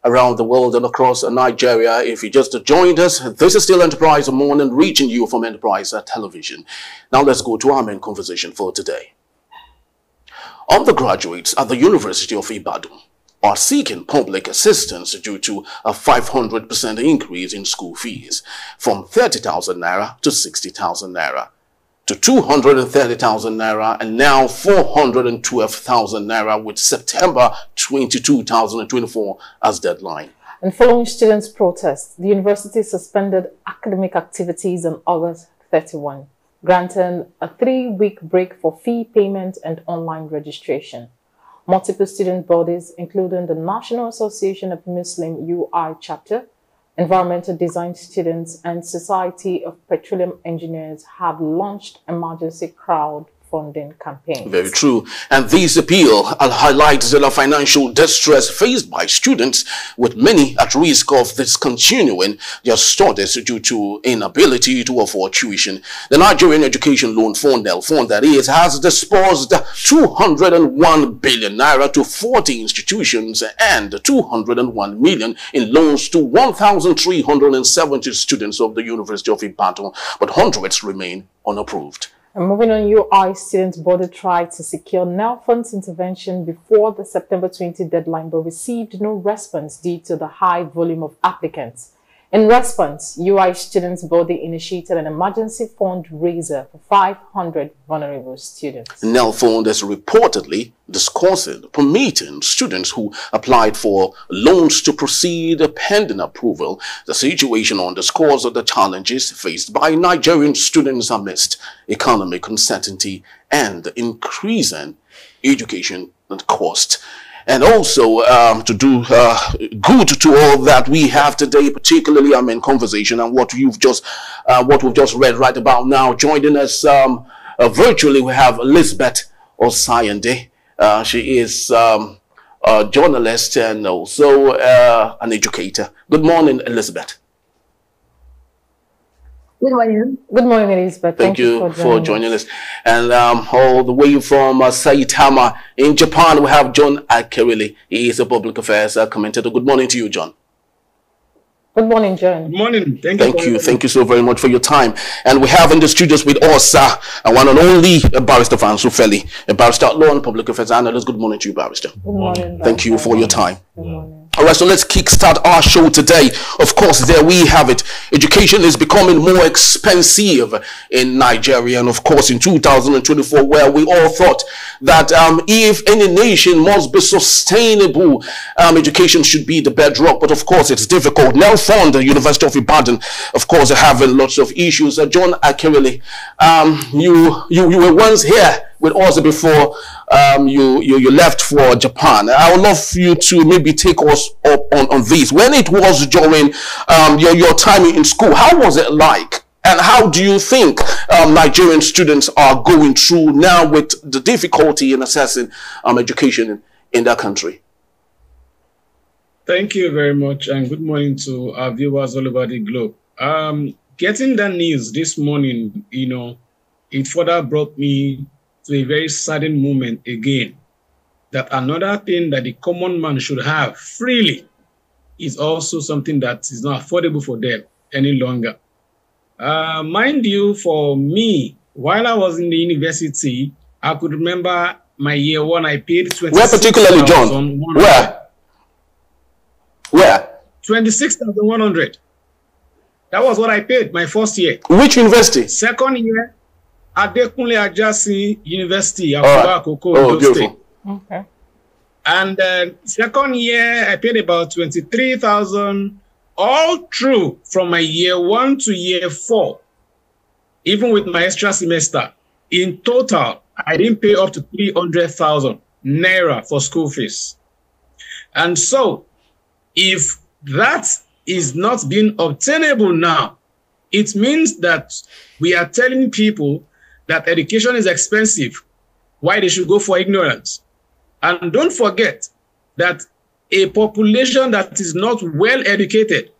around the world and across Nigeria. If you just joined us, this is still Enterprise Morning, reaching you from Enterprise Television. Now let's go to our main conversation for today. Undergraduates at the University of Ibadan are seeking public assistance due to a 500% increase in school fees from 30,000 naira to 60,000 naira to 230,000 naira and now 412,000 naira with September 22, 2024 as deadline. And following students' protests, the university suspended academic activities on August 31, granting a 3-week break for fee payment and online registration. Multiple student bodies, including the National Association of Muslim UI Chapter, Environmental Design Students, and Society of Petroleum Engineers have launched emergency crowdfunding campaigns. Very true. And this appeal highlights the financial distress faced by students, with many at risk of discontinuing their studies due to inability to afford tuition. The Nigerian Education Loan Fund, that is, has disbursed 201 billion naira to 40 institutions and 201 million in loans to 1,370 students of the University of Ibadan, but hundreds remain unapproved. And moving on, UI students body tried to secure NELFund's intervention before the September 20 deadline, but received no response due to the high volume of applicants. In response, UI students body initiated an emergency fundraiser for 500 vulnerable students. NELFund is reportedly discussing permitting students who applied for loans to proceed pending approval. The situation underscores the challenges faced by Nigerian students amidst economic uncertainty and increasing education cost. And also to do good to all that we have today, particularly in conversation and what we've just read right about now. Joining us virtually, we have Elizabeth Osayende. She is a journalist and also an educator. Good morning, Elizabeth. Good morning. Good morning, Elizabeth. Thank you for joining us. And all the way from Saitama in Japan, we have John Akerele. He is a public affairs commentator. Good morning to you, John. Good morning, John. Good morning. Thank you so very much for your time. And we have in the studios with us one and only Barrister Fansu Feli, a barrister at law and public affairs analyst. Good morning to you, Barrister. Good morning. Thank you for your time. Good morning. All right, so let's kickstart our show today. Of course, there we have it. Education is becoming more expensive in Nigeria, and of course, in 2024, where we all thought that if any nation must be sustainable, education should be the bedrock. But of course, it's difficult. NELFund, the University of Ibadan, of course, are having lots of issues. John Akerele, you were once here with us before you left for Japan. I would love for you to maybe take us up on this. When it was during your time in school, how was it like? And how do you think Nigerian students are going through now with the difficulty in assessing education in that country? Thank you very much, and good morning to our viewers all over the globe. Getting that news this morning, it further brought me to a very sadden moment again, that another thing that the common man should have freely is also something that is not affordable for them any longer. Mind you, for me, while I was in the university, I could remember my year one, I paid 26,000. Where particularly, John? Where? 26,100. That was what I paid my first year. Which university? Second year, Adekunle Ajasi University, beautiful. Okay. And second year, I paid about 23,000 all through from my year 1 to year 4, even with my extra semester. In total, I didn't pay up to 300,000 naira for school fees. And so, if that is not being obtainable now, it means that we are telling people that education is expensive, why they should go for ignorance. And don't forget that a population that is not well educated,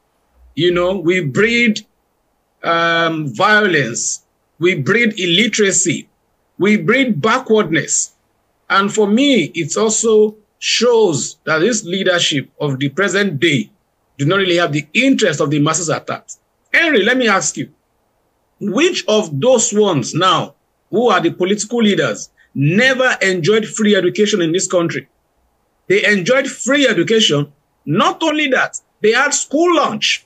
we breed violence, we breed illiteracy, we breed backwardness. And for me, it's also shows that this leadership of the present day do not really have the interest of the masses at heart. Henry, let me ask you, which of those ones now who are the political leaders never enjoyed free education in this country? They enjoyed free education. Not only that, they had school lunch.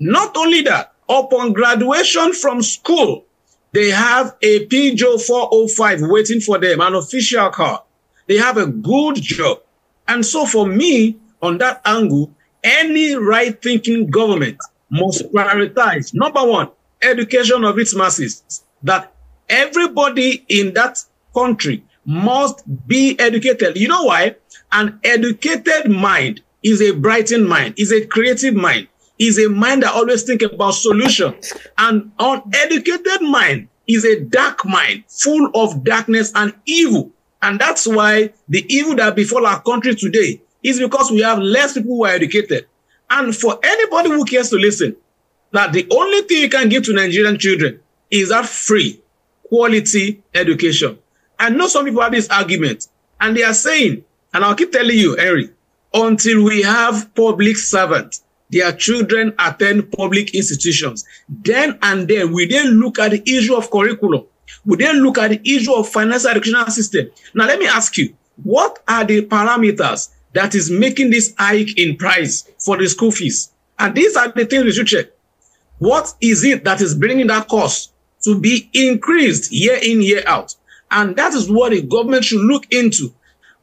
Not only that, upon graduation from school, they have a Peugeot 405 waiting for them, an official car. They have a good job. And so for me, on that angle, any right-thinking government must prioritize, number one, education of its masses, that everybody in that country must be educated. You know why? An educated mind is a brightened mind, is a creative mind, is a mind that always thinks about solutions. An uneducated mind is a dark mind, full of darkness and evil. And that's why the evil that befall our country today is because we have less people who are educated. And for anybody who cares to listen, that the only thing you can give to Nigerian children is that free, quality education. I know some people have this argument, and they are saying, and I'll keep telling you, Henry, until we have public servants, their children attend public institutions, then and then we then look at the issue of curriculum. We then look at the issue of financial educational system. Now, let me ask you, what are the parameters that is making this hike in price for the school fees? And these are the things we should check. What is it that is bringing that cost to be increased year in, year out? And that is what the government should look into.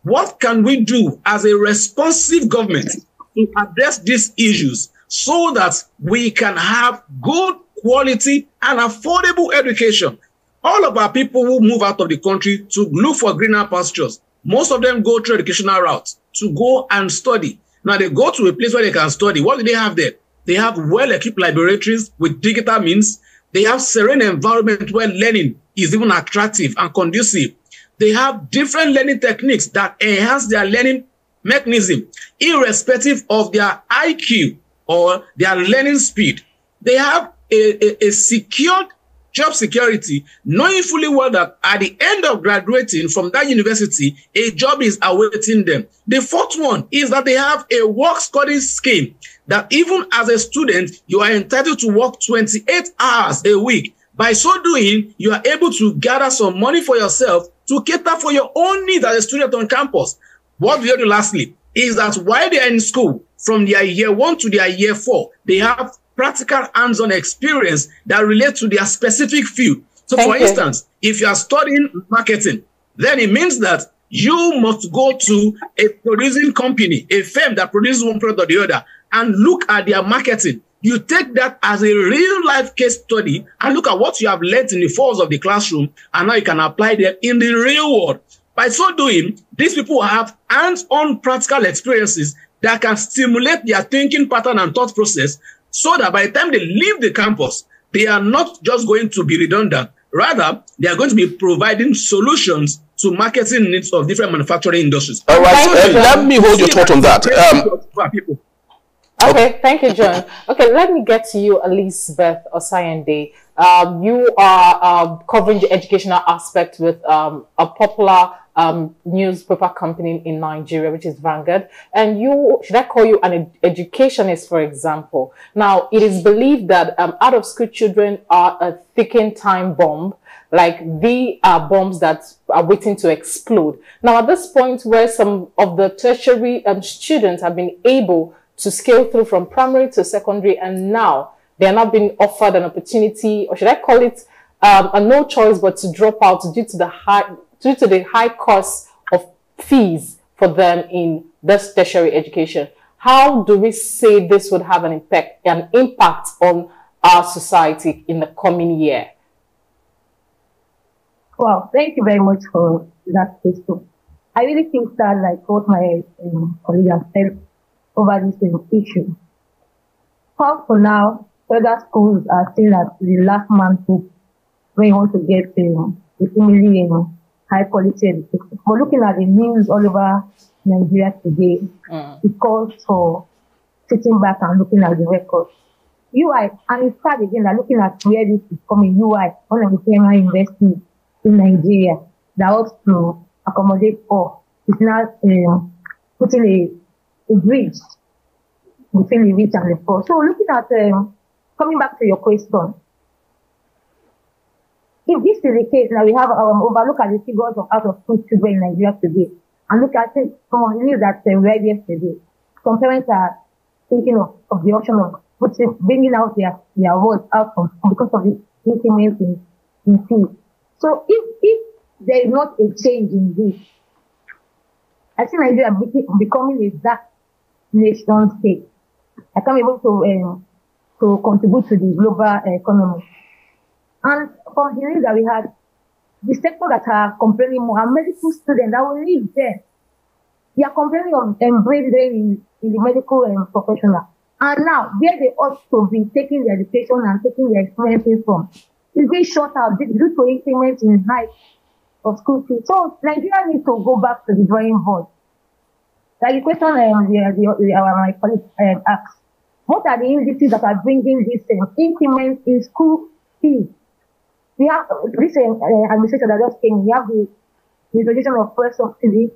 What can we do as a responsive government to address these issues so that we can have good quality and affordable education? All of our people who move out of the country to look for greener pastures, most of them go through educational routes to go and study. Now they go to a place where they can study. What do they have there? They have well-equipped laboratories with digital means. They have serene environment where learning is even attractive and conducive. They have different learning techniques that enhance their learning mechanism, irrespective of their IQ or their learning speed. They have a secured job security, knowing fully well that at the end of graduating from that university, a job is awaiting them. The fourth one is that they have a work study scheme that even as a student, you are entitled to work 28 hours a week. By so doing, you are able to gather some money for yourself to cater for your own needs as a student on campus. What we do lastly is that while they are in school, from their year 1 to their year 4, they have practical hands-on experience that relate to their specific field. So for instance, if you are studying marketing, then it means that you must go to a producing company, a firm that produces one product or the other, and look at their marketing. You take that as a real-life case study and look at what you have learned in the halls of the classroom, and now you can apply them in the real world. By so doing, these people have hands-on practical experiences that can stimulate their thinking pattern and thought process, so that by the time they leave the campus, they are not just going to be redundant. Rather, they are going to be providing solutions to marketing needs of different manufacturing industries. All right, let me hold your thought on that. Okay, thank you, John. Okay, let me get to you, Elizabeth Osayende. You are covering the educational aspect with a popular newspaper company in Nigeria, which is Vanguard. And you, should I call you an educationist, for example? Now, it is believed that out-of-school children are a ticking time bomb. Like, they are bombs that are waiting to explode. Now, at this point where some of the tertiary students have been able to scale through from primary to secondary, and now they are not being offered an opportunity, or should I call it a no choice but to drop out due to the high cost of fees for them in this tertiary education. How do we say this would have an impact on our society in the coming year? Wow, thank you very much for that question. I really think that, like what my colleague has said over this issue, for now, federal schools are still at the last man hope when you want to get a seemingly high quality education. But looking at the news all over Nigeria today, it calls for sitting back and looking at the records. UI, and it's sad again that looking at where this is coming, UI, one of the primary universities in Nigeria that ought to accommodate all, is now putting a bridge between the rich and the poor. So looking at, coming back to your question, if this is the case, now we have overlook at the figures of out-of-school children in Nigeria today, and look at it from the news that read yesterday. Some parents are thinking of the option of bringing out their words out from because of the increments in fees. So if there is not a change in this, I think Nigeria becoming a dark nation state. I can't be able to contribute to the global economy. And from the news that we had, the sector that are complaining more are medical students that will live there. They are complaining of brain drain in the medical professional. And now, where they ought to be taking their education and taking their experiences from, is being shut out due to increments in height of school fees. So Nigeria needs to go back to the drawing board. Like the question my colleague asked, what are the indices that are bringing this increments in school fees? We have this administration that just came. We have the introduction of fuel subsidy.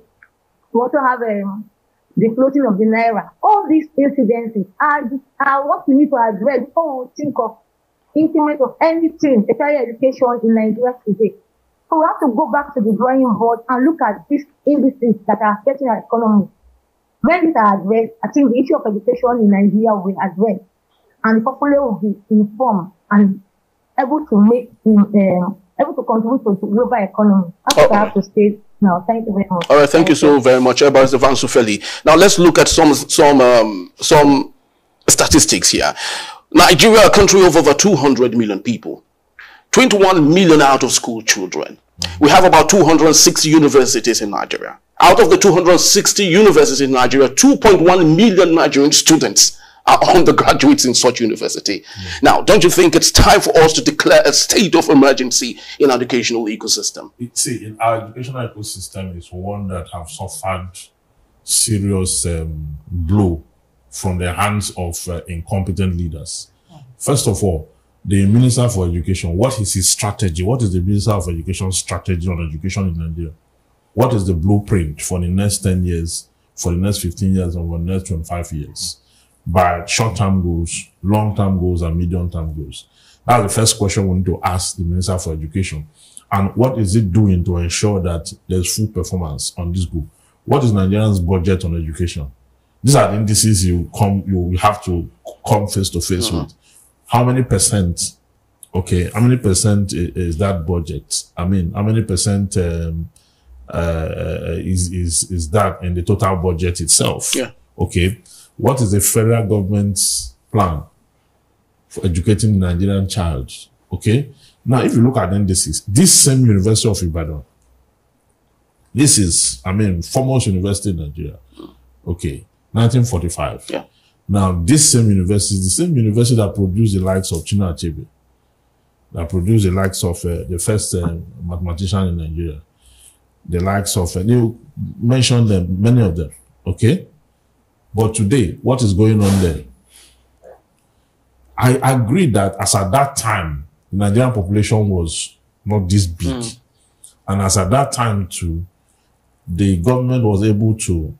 We also have the floating of the naira. All these incidences are what we need to address before we think of increment of anything, especially education in Nigeria today. So we have to go back to the drawing board and look at these indices that are affecting our economy. When these are addressed, I think the issue of education in Nigeria will be addressed, and the populace will be informed and able to contribute to the global economy. That's what I have to say now. Thank you very much. All right, thank you so very much, Barrister Vansufeli. Now let's look at some statistics here. Nigeria, a country of over 200 million people, 21 million out of school children. We have about 260 universities in Nigeria. Out of the 260 universities in Nigeria, 2.1 million Nigerian students are undergraduates in such university. Now, don't you think it's time for us to declare a state of emergency in our educational ecosystem? See, in our educational ecosystem is one that have suffered serious blow from the hands of incompetent leaders. First of all, the Minister for Education, what is his strategy? What is the Minister of Education's strategy on education in Nigeria? What is the blueprint for the next 10 years, for the next 15 years, and for the next 25 years? By short-term goals, long-term goals, and medium-term goals. That's the first question we need to ask the Minister for Education. And what is it doing to ensure that there's full performance on this goal? What is Nigeria's budget on education? These are the indices you have to come face to face with. How many percent? Okay, how many percent is that budget? I mean, how many percent is that in the total budget itself? Yeah. Okay. What is the federal government's plan for educating the Nigerian child? Okay. Now, if you look at the indices, this same University of Ibadan, this is, foremost university in Nigeria. Okay. 1945. Yeah. Now, this same university is the same university that produced the likes of Chinua Achebe, that produced the likes of the first mathematician in Nigeria, the likes of, you mentioned them, many of them. Okay. But today, what is going on there? I agree that as at that time, the Nigerian population was not this big. And as at that time too, the government was able to,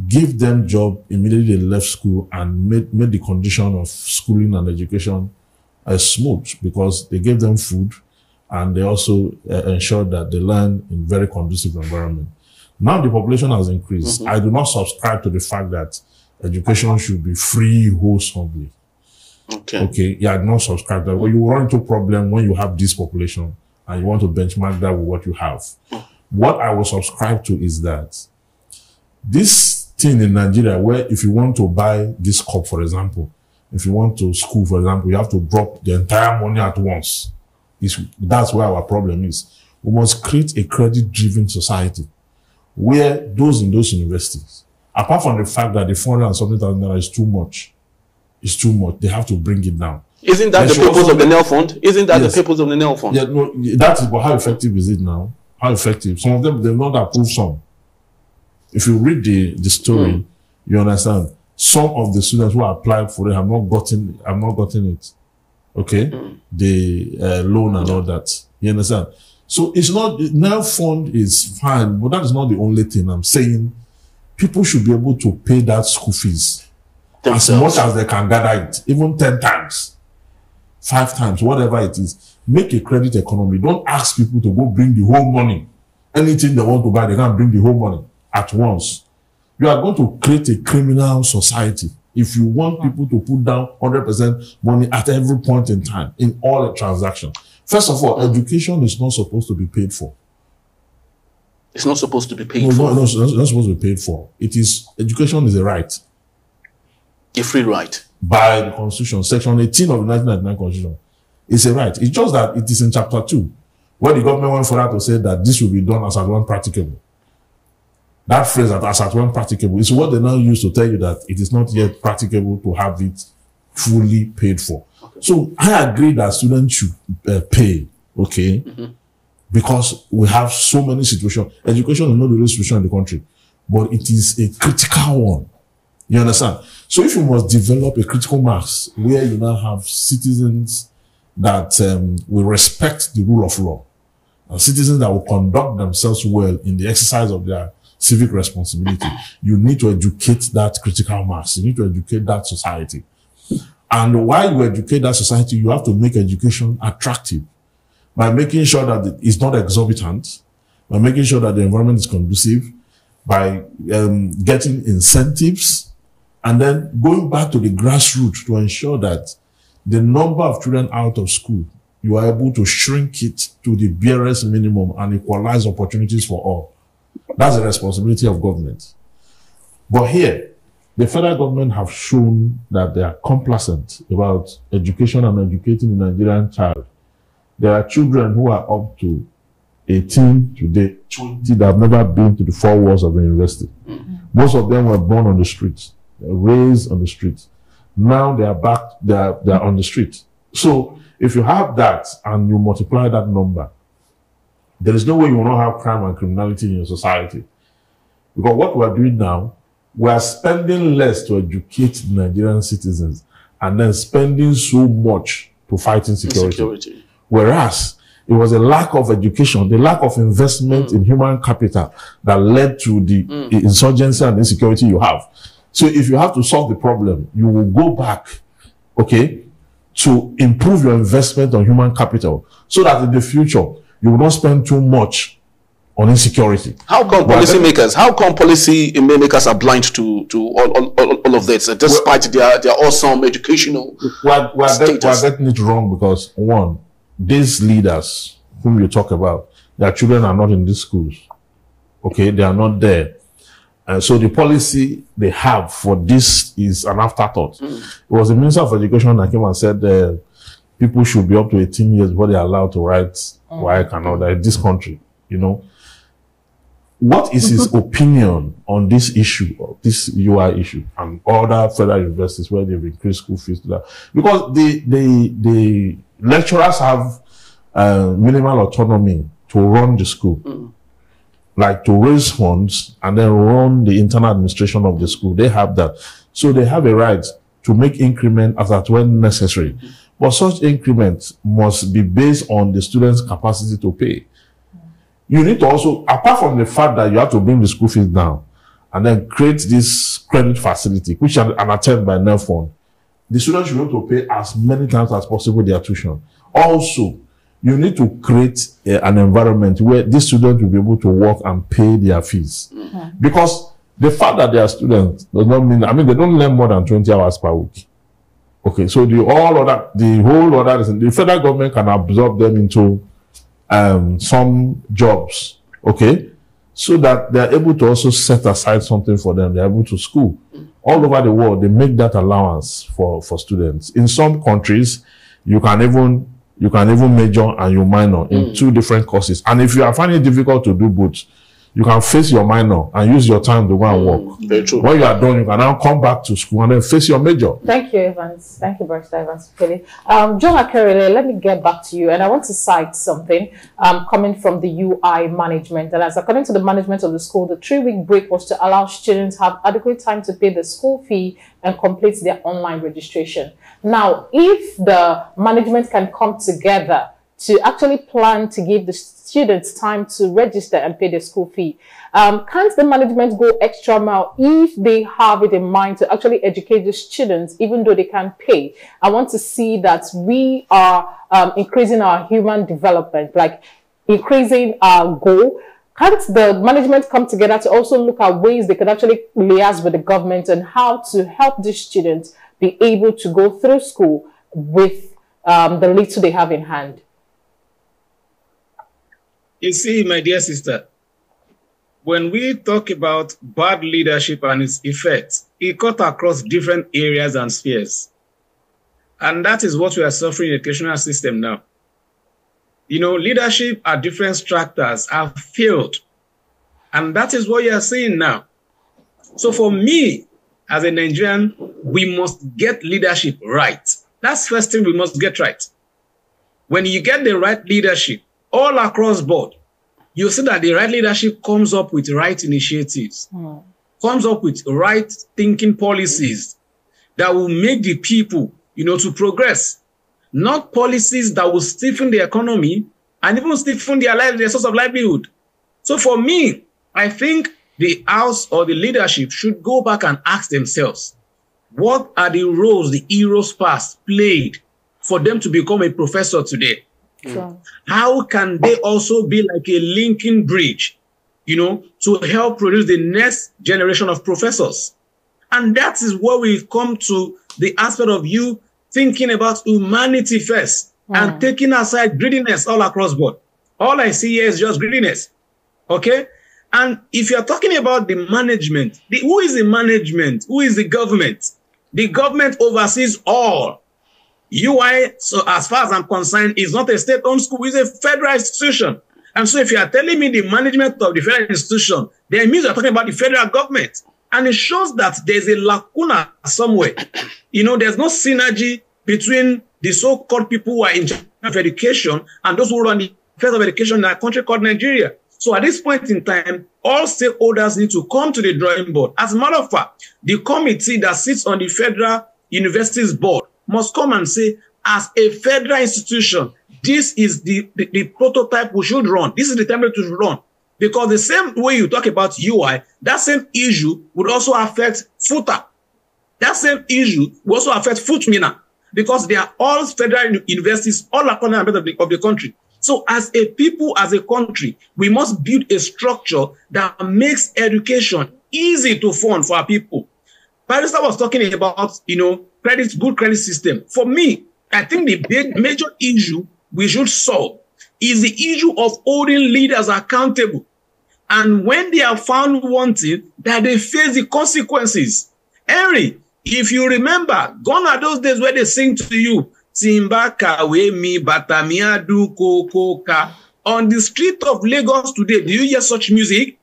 give them job immediately they left school and made the condition of schooling and education smooth, because they gave them food and they also ensured that they learn in very conducive environment. Now the population has increased. I do not subscribe to the fact that education should be free wholesomely. Okay. Yeah, I do not subscribe to that. Well, you run into a problem when you have this population and you want to benchmark that with what you have. What I will subscribe to is that this thing in Nigeria, where if you want to buy this cup, for example, if you want to school, for example, you have to drop the entire money at once. That's where our problem is. We must create a credit-driven society where those in those universities, apart from the fact that the 400 and something thousand naira is too much, they have to bring it down. Isn't that the purpose of the NEL Fund? Isn't that the purpose of the NEL Fund? Yeah, no, that is, but how effective is it now? How effective? Some of them, they've not approved some. If you read the story, you understand. Some of the students who applied for it have not gotten it. Okay? The loan and all that. You understand? So it's not, NEL fund is fine, but that is not the only thing. I'm saying people should be able to pay that school fees themselves, as much as they can gather it, even 10 times, 5 times, whatever it is. Make a credit economy. Don't ask people to go bring the whole money. Anything they want to buy, they can't bring the whole money at once. You are going to create a criminal society if you want people to put down 100% money at every point in time in all the transactions. First of all, education is not supposed to be paid for. It's not supposed to be paid for. No, it's not supposed to be paid for. It is, education is a right. A free right. By the Constitution, Section 18 of the 1999 Constitution. It's a right. It's just that it is in Chapter 2, where the government went further to say that this will be done as at when practicable. That phrase, that as at when practicable, is what they now use to tell you that it is not yet practicable to have it fully paid for. Okay. So I agree that students should pay, okay? Because we have so many situations. Education is not the only situation in the country, but it is a critical one. You understand? So if you must develop a critical mass where you now have citizens that will respect the rule of law, and citizens that will conduct themselves well in the exercise of their civic responsibility, you need to educate that critical mass. You need to educate that society. And while you educate that society, you have to make education attractive by making sure that it's not exorbitant, by making sure that the environment is conducive, by getting incentives, and then going back to the grassroots to ensure that the number of children out of school, you are able to shrink it to the barest minimum and equalize opportunities for all. That's the responsibility of government. But here, the federal government have shown that they are complacent about education and educating the Nigerian child. There are children who are up to 18 today, 20 that have never been to the 4 walls of a university. Most of them were born on the streets, raised on the streets. Now they are back, they are on the street. So if you have that and you multiply that number, there is no way you will not have crime and criminality in your society. Because what we are doing now, we are spending less to educate Nigerian citizens and then spending so much to fight insecurity. Whereas it was a lack of education, the lack of investment in human capital that led to the insurgency and insecurity you have. So if you have to solve the problem, you will go back, okay, to improve your investment on human capital so that in the future, you will not spend too much on insecurity. How come policymakers are blind to all of this, despite their awesome educational status? We are getting it wrong because, one, these leaders whom you talk about, their children are not in these schools. Okay, they are not there. And so the policy they have for this is an afterthought. It was the Minister of Education that came and said people should be up to 18 years before they are allowed to write WAEC and all that in this country, you know. What is his opinion on this issue, this UI issue, and other federal universities where they've increased school fees to that? Because the lecturers have minimal autonomy to run the school, like to raise funds and then run the internal administration of the school. They have that. So they have a right to make increment as at when necessary. But such increments must be based on the student's capacity to pay. You need to also, apart from the fact that you have to bring the school fees down and then create this credit facility, which is an attempt by NEL fund, the students should be able to pay as many times as possible their tuition. Also, you need to create an environment where these students will be able to work and pay their fees. Because the fact that they are students does not mean, I mean, they don't learn more than 20 hours per week. Okay, so the whole other, the federal government can absorb them into some jobs, okay, so that they're able to also set aside something for them. They're able to school. All over the world, they make that allowance for students. In some countries, you can even major and you minor in 2 different courses. And if you are finding it difficult to do both, you can face your minor and use your time to go and work. Very true. When you are done, you can now come back to school and then face your major. Thank you, Evans. Thank you, Barrister Evans. John Akerele, let me get back to you. And I want to cite something coming from the UI management. And as according to the management of the school, the 3-week break was to allow students to have adequate time to pay the school fee and complete their online registration. Now, if the management can come together to actually plan to give the students time to register and pay their school fee. Can't the management go extra mile if they have it in mind to actually educate the students, even though they can't pay? I want to see that we are increasing our human development, like increasing our goal. Can't the management come together to also look at ways they could actually liaise with the government and how to help the students be able to go through school with the little they have in hand? You see, my dear sister, when we talk about bad leadership and its effects, it cuts across different areas and spheres. And that is what we are suffering in the educational system now. You know, leadership at different strata have failed. And that is what you are seeing now. So for me, as a Nigerian, we must get leadership right. That's the first thing we must get right. When you get the right leadership, all across board, you see that the right leadership comes up with right initiatives, comes up with right thinking policies that will make the people, you know, to progress. Not policies that will stiffen the economy and even stiffen their source of livelihood. So for me, I think the house or the leadership should go back and ask themselves, what are the roles the heroes past played for them to become a professor today? How can they also be like a linking bridge, you know, to help produce the next generation of professors? And that is where we come to the aspect of you thinking about humanity first and taking aside greediness all across board. All I see here is just greediness. Okay? And if you're talking about the management, who is the management? Who is the government? The government oversees all. UI, so as far as I'm concerned, is not a state-owned school, it's a federal institution. And so if you are telling me the management of the federal institution, then it means you're talking about the federal government. And it shows that there's a lacuna somewhere. You know, there's no synergy between the so-called people who are in charge of education and those who run the affairs of education in a country called Nigeria. So at this point in time, all stakeholders need to come to the drawing board. As a matter of fact, the committee that sits on the Federal Universities Board must come and say, as a federal institution, this is the prototype we should run. This is the template we should run. Because the same way you talk about UI, that same issue would also affect FUTA. That same issue will also affect FUTMINA, because they are all federal universities all across the country. So as a people, as a country, we must build a structure that makes education easy to fund for our people. Barrister was talking about, you know, good credit system. For me, I think the big major issue we should solve is the issue of holding leaders accountable. And when they are found wanting, that they face the consequences. Henry, if you remember, gone are those days where they sing to you, Simbaka we mi batamia du kokoka. On the street of Lagos today, do you hear such music?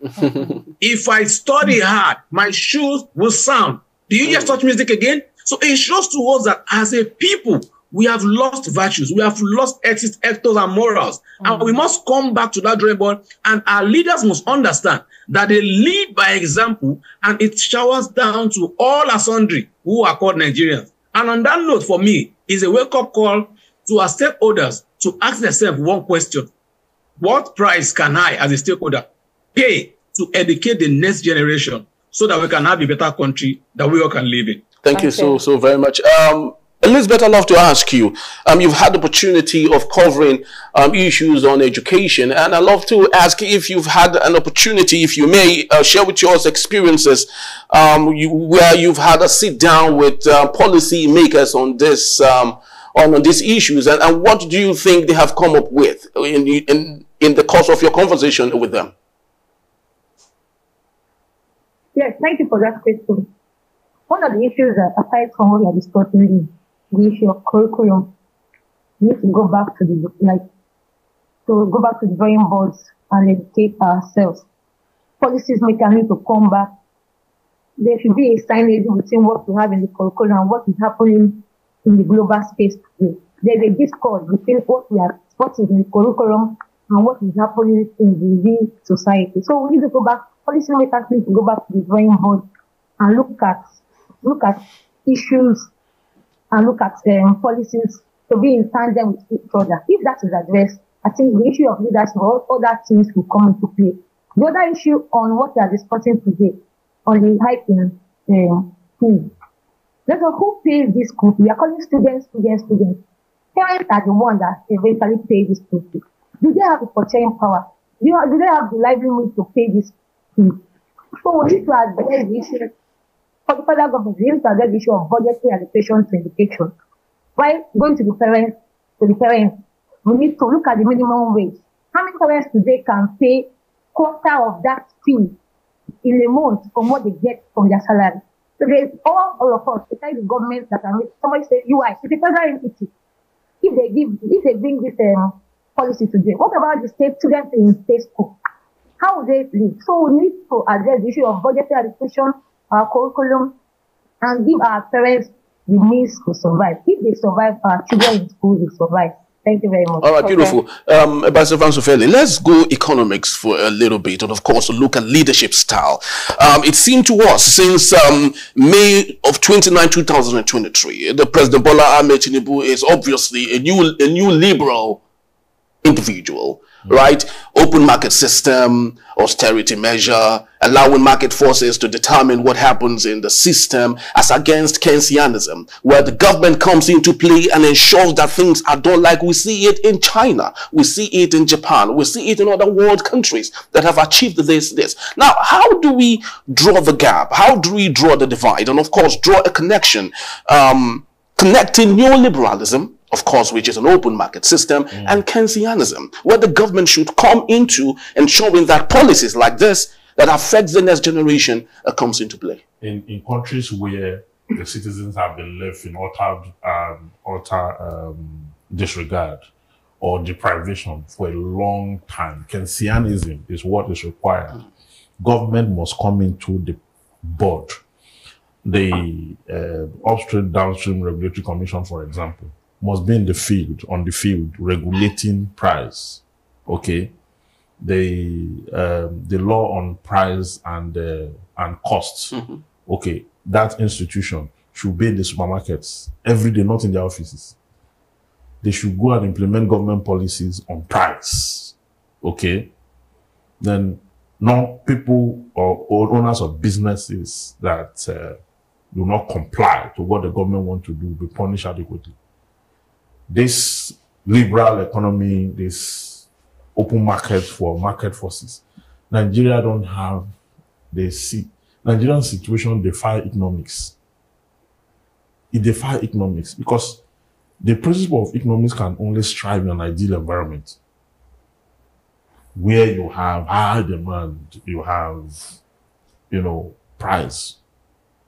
If I study hard, my shoes will sound. Do you hear such music again? So it shows to us that as a people, we have lost virtues, we have lost ethics, and morals. And we must come back to that drawing board, and our leaders must understand that they lead by example, and it showers down to all our sundry who are called Nigerians. And on that note, for me, is a wake-up call to our stakeholders to ask themselves one question. What price can I, as a stakeholder, pay to educate the next generation so that we can have a better country that we all can live in? Thank you so very much. Elizabeth, I'd love to ask you, you've had the opportunity of covering issues on education, and I'd love to ask if you've had an opportunity, if you may, share with us experiences where you've had a sit down with policy makers on this on these issues, and what do you think they have come up with in the course of your conversation with them? Yes, thank you for that question. One of the issues that, aside from what we are discussing, is the issue of curriculum. We need to go back to the drawing boards and educate ourselves. Policies makers need to come back. There should be a signage between what we have in the curriculum and what is happening in the global space today. There's a discord between what is in the curriculum and what is happening in the real society. So we need to go back. Policy makers need to go back to the drawing board and look at issues and look at policies to be in tandem with each other. If that is addressed, I think the issue of leadership or other things will come into play. The other issue on what we are discussing today, on the hike in fees. Let's know who pays this school fee. We are calling students. Parents are the ones that eventually pay this school fee. Do they have the purchasing power? Do they have the livelihood to pay this fee? So we need to address the issue for the federal government. We need to address the issue of budgetary allocation to education. While going to the parents, we need to look at the minimum wage. How many parents today can pay quarter of that fee in a month from what they get from their salary? So there's all of us, besides the government, that are somebody say UI, it's a federal entity. If they bring this policy today, what about the state students in state school? How would they live? So we need to address the issue of budgetary allocation, our curriculum, and give our parents the means to survive. If they survive, our children in school will survive. Thank you very much. All right, beautiful. Ambassador Vansufeli, let's go economics for a little bit, and of course, look at leadership style. It seemed to us since May of 2023, the President Bola Ahmed Tinubu is obviously a new liberal individual, right? Open market system, austerity measure, allowing market forces to determine what happens in the system, as against Keynesianism, where the government comes into play and ensures that things are done like we see it in China, we see it in Japan, we see it in other world countries that have achieved this. Now, how do we draw the gap? How do we draw the divide? And of course, draw a connection, connecting neoliberalism, of course, which is an open market system, and Keynesianism, where the government should come into ensuring that policies like this that affects the next generation comes into play. In countries where the citizens have been left in utter disregard or deprivation for a long time, Keynesianism is what is required. Government must come into the board. The upstream, downstream regulatory commission, for example, must be in the field, regulating price. Okay, the law on price and costs. Okay, that institution should be in the supermarkets every day, not in their offices. They should go and implement government policies on price. Okay, then not people or owners of businesses that do not comply to what the government wants to do be punished adequately. This liberal economy, this open market for market forces, Nigeria don't have Nigerian situation defy economics. It defies economics because the principle of economics can only strive in an ideal environment where you have high demand, you have, price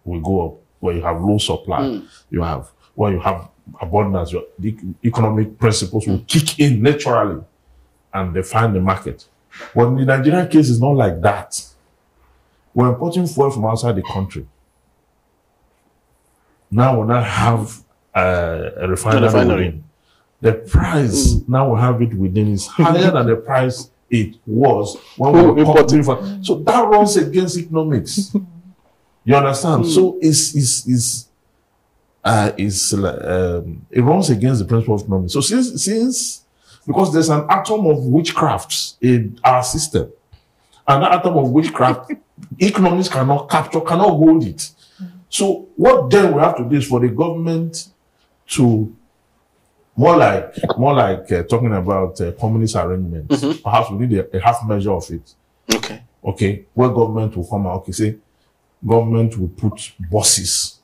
will go up, where you have low supply, where you have abundance, the economic principles will kick in naturally and define the market. But in the Nigerian case, it's not like that. We're importing fuel from outside the country. Now we now have a refinery. The price now we have it within is higher than the price it was when we were importing. So that runs against economics. You understand? So it runs against the principle of economics. So since because there's an atom of witchcraft in our system, and that atom of witchcraft, economics cannot capture, cannot hold it. So what then we have to do is for the government to more like talking about communist arrangements. Perhaps we need a half measure of it. Okay, where government will come out. Okay, say government will put buses,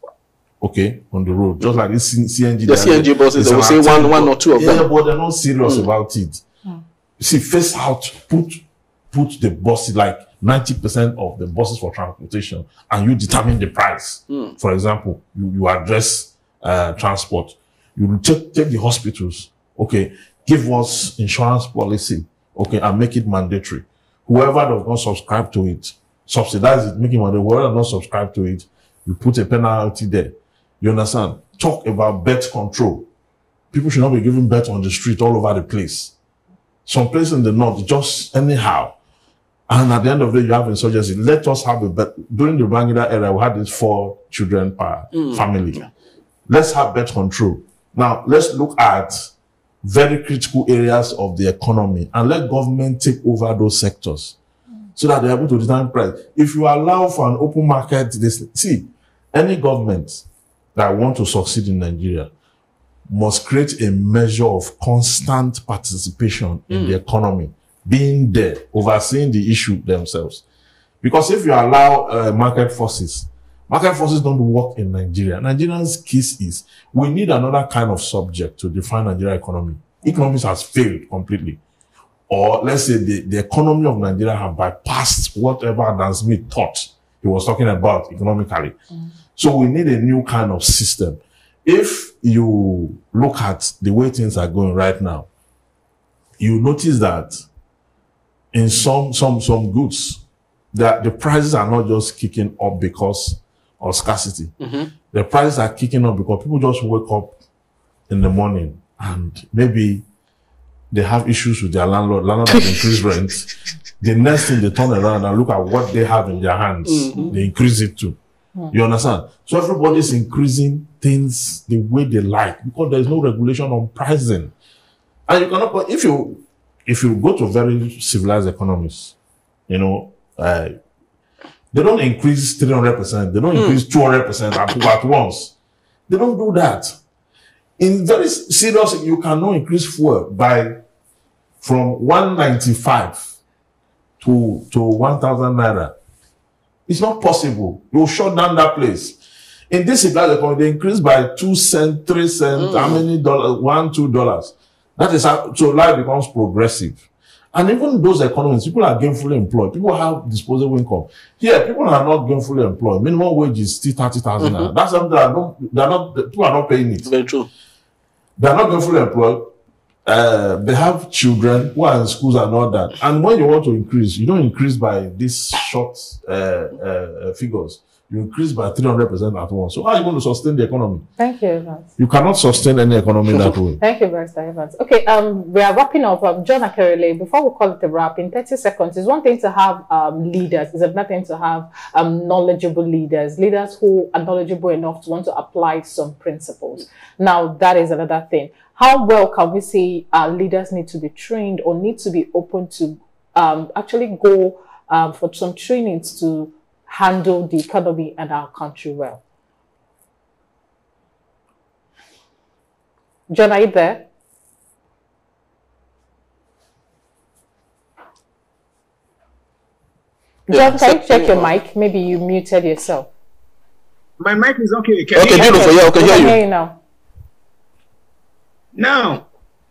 okay, on the road, just like this CNG. The CNG buses, they will say one or two of them. Yeah, but they're not serious about it. See, first out, put the buses, like 90% of the buses for transportation, and you determine the price. For example, you address transport. You take the hospitals, okay, give us insurance policy, okay, and make it mandatory. Whoever does not subscribe to it, subsidize it, make it mandatory. Whoever does not subscribe to it, you put a penalty there. You understand? Talk about birth control. People should not be giving birth on the street all over the place. Some places in the north, just anyhow. And at the end of the day, you have insurgency. Let us have a birth. During the Babangida era, we had these 4 children per family. Let's have birth control. Now, let's look at very critical areas of the economy and let government take over those sectors so that they're able to determine price. If you allow for an open market, see, any government that wants to succeed in Nigeria must create a measure of constant participation in the economy, being there, overseeing the issue themselves. Because if you allow market forces don't work in Nigeria. Nigerians' case is we need another kind of subject to define Nigeria economy. Economics has failed completely. Or let's say the economy of Nigeria have bypassed whatever Adam Smith thought he was talking about economically. So we need a new kind of system. If you look at the way things are going right now, you notice that in some goods, that the prices are not just kicking up because of scarcity. The prices are kicking up because people just wake up in the morning and maybe they have issues with their landlord. Landlord has increased rent. The next thing they turn around and look at what they have in their hands. They increase it too. You understand? So everybody's increasing things the way they like because there's no regulation on pricing. And you cannot, if you go to very civilized economies, you know, they don't increase 300%. They don't increase 200% at once. They don't do that. In very serious, you cannot increase fuel from 195 to 1,000 naira. It's not possible. You'll shut down that place. In this civilized economy, they increase by 2 cents, 3 cents, how many dollars? $1, $2. That is how, so life becomes progressive. And even those economies, people are gainfully employed. People have disposable income. Here, people are not gainfully employed. Minimum wage is still 30,000. That's something that people are not paying it. Very true. They are not gainfully employed. They have children who are in schools and all that. And when you want to increase, you don't increase by these short figures. You increase by 300% at once. So how are you going to sustain the economy? Thank you, Evans. You cannot sustain any economy that way. Thank you, Barrister Evans. Okay, we are wrapping up. John Akerele, before we call it a wrap, in 30 seconds, it's one thing to have leaders. It's another thing to have knowledgeable leaders who are knowledgeable enough to want to apply some principles. Now, that is another thing. How well can we say our leaders need to be trained or need to be open to actually go for some trainings to handle the economy and our country well? John, are you there? John, can you check your mic? Maybe you muted yourself. My mic is okay. Okay, beautiful. Yeah, okay, hear you. Now. Now,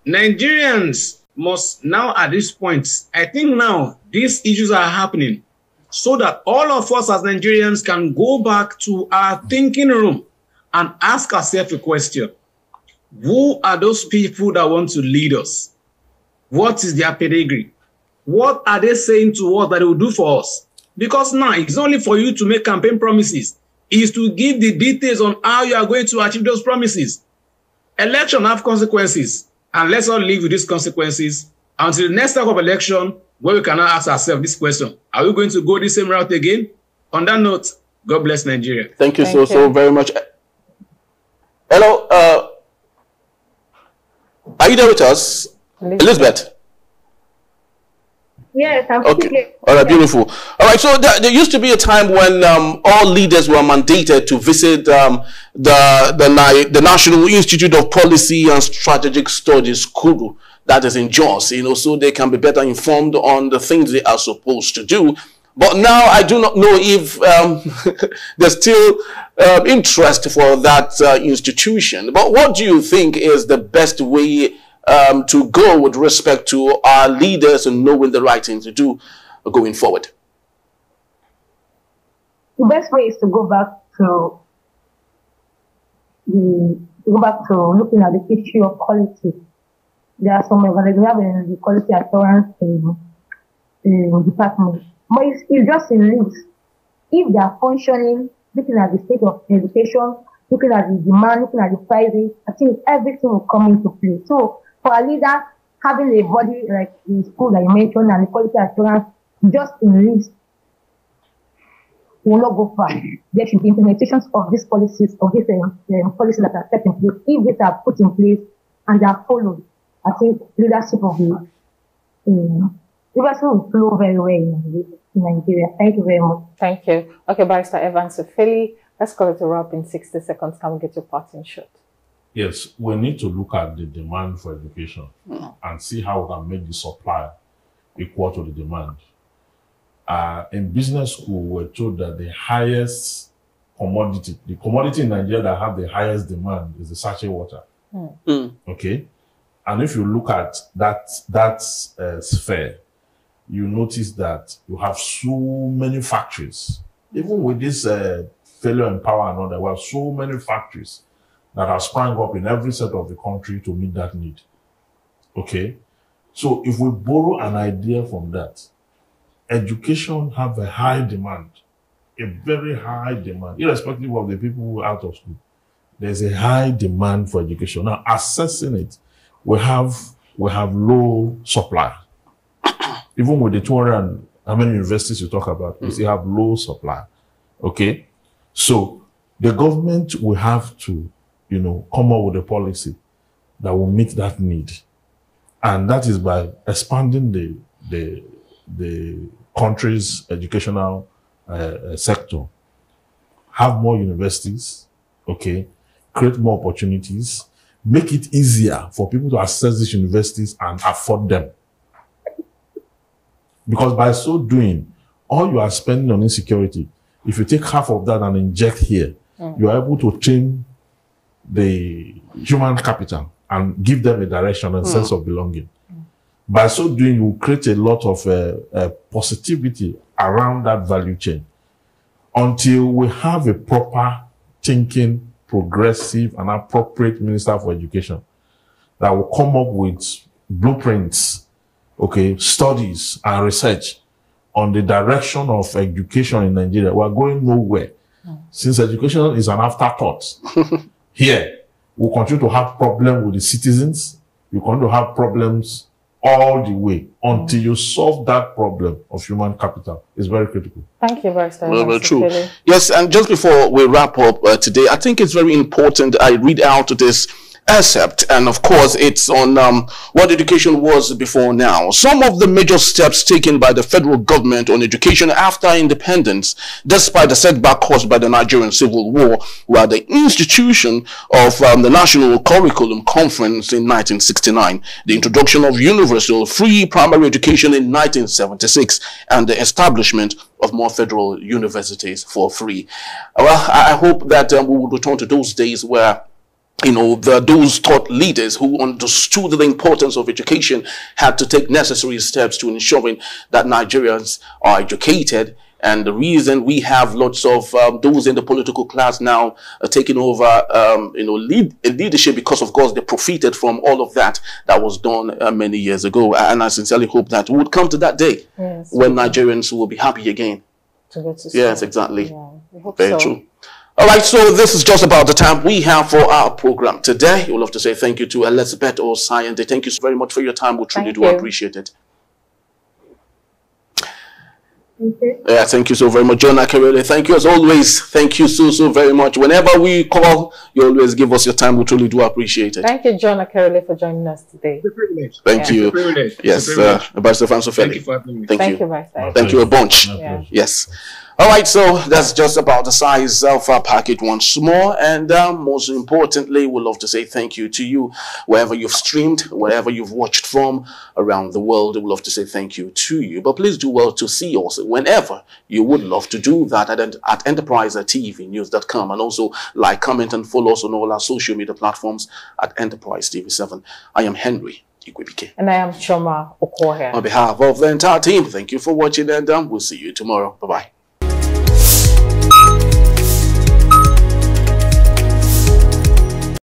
Nigerians must now at this point, I think now these issues are happening so that all of us as Nigerians can go back to our thinking room and ask ourselves a question. Who are those people that want to lead us? What is their pedigree? What are they saying to us that they will do for us? Because now it's only for you to make campaign promises. It's to give the details on how you are going to achieve those promises. Election have consequences, and let's all live with these consequences until the next type of election where we cannot ask ourselves this question. Are we going to go the same route again? On that note, God bless Nigeria. Thank you so very much. Hello, are you there with us? Elizabeth? Yes, I'm okay. All right, beautiful. All right, so there used to be a time when all leaders were mandated to visit the National Institute of Policy and Strategic Studies, KURU, that is in Jos, you know, so they can be better informed on the things they are supposed to do. But now I do not know if there's still interest for that institution. But what do you think is the best way to go with respect to our leaders and knowing the right thing to do going forward? The best way is to go back to looking at the issue of quality. There are some we have in the quality assurance department, but it's just in links. If they are functioning, looking at the state of education, looking at the demand, looking at the prices, I think everything will come into play. So for a leader, having a body like the school that you mentioned and the quality assurance just in links will not go far. There should be implementations of these policies, of these policies that are set in place. If these are put in place and they are followed, I think leadership of the leadership will flow very well in Nigeria. Thank you very much. Thank you. Okay, Barrister Evans Ofili, let's call it a wrap in 60 seconds. Can we get your parting shot? Yes, we need to look at the demand for education and see how we can make the supply equal to the demand. In business school, we're told that the highest commodity, the commodity in Nigeria that have the highest demand is the sachet water. Okay? And if you look at that sphere, you notice that you have so many factories. Even with this failure in power and all that, we have so many factories that have sprung up in every set of the country to meet that need. Okay? So if we borrow an idea from that, education have a high demand, a very high demand, irrespective of the people who are out of school. There's a high demand for education. Now, assessing it, we have low supply. Even with the 200 and how many universities you talk about, we still have low supply. Okay? So the government will have to, come up with a policy that will meet that need. And that is by expanding the country's educational sector. Have more universities, okay? Create more opportunities. Make it easier for people to access these universities and afford them. Because by so doing, all you are spending on insecurity, if you take half of that and inject here, you are able to train the human capital and give them a direction and sense of belonging. By so doing, you create a lot of positivity around that value chain until we have a proper thinking, progressive and appropriate Minister for Education that will come up with blueprints, okay, studies and research on the direction of education in Nigeria. We are going nowhere. Since education is an afterthought, here, we'll continue to have problems with the citizens. We're going to have problems all the way until you solve that problem of human capital. It's very critical. Thank you, Barrister. Very true. Yes, and just before we wrap up today, I think it's very important I read out this excerpt, and of course it's on what education was before now. Some of the major steps taken by the federal government on education after independence, despite the setback caused by the Nigerian Civil War, were the institution of the National Curriculum Conference in 1969, the introduction of universal free primary education in 1976, and the establishment of more federal universities for free. Well, I hope that we will return to those days where those thought leaders who understood the importance of education had to take necessary steps to ensuring that Nigerians are educated. And the reason we have lots of those in the political class now taking over, leadership, because of course they profited from all of that was done many years ago. And I sincerely hope that we would come to that day when Nigerians will be happy again. To go to school. Yes, exactly. Yeah, we hope Very so. true. All right, so this is just about the time we have for our program today. We'd love to say thank you to Elizabeth Osayende. Thank you so very much for your time. We truly do appreciate it. Yeah, thank you so very much, John Akerele. Thank you as always. Thank you so very much. Whenever we call, you always give us your time. We truly do appreciate it. Thank you, John Akerele, for joining us today. It's a privilege. Thank you. It's a privilege. Yes, Barrister Francis Ofeli. Thank you for having me. Thank you. Barrister. Thank you a bunch. Yeah. Yes. All right, so that's just about the size of our package once more. And most importantly, we'd love to say thank you to you, wherever you've streamed, wherever you've watched from around the world. We'd love to say thank you to you. But please do well to see us whenever you would love to do that at enterprisetvnews.com. And also like, comment, and follow us on all our social media platforms at Enterprise TV7. I am Henry Igwebike. And I am Choma Okohe. On behalf of the entire team, thank you for watching, and we'll see you tomorrow. Bye-bye.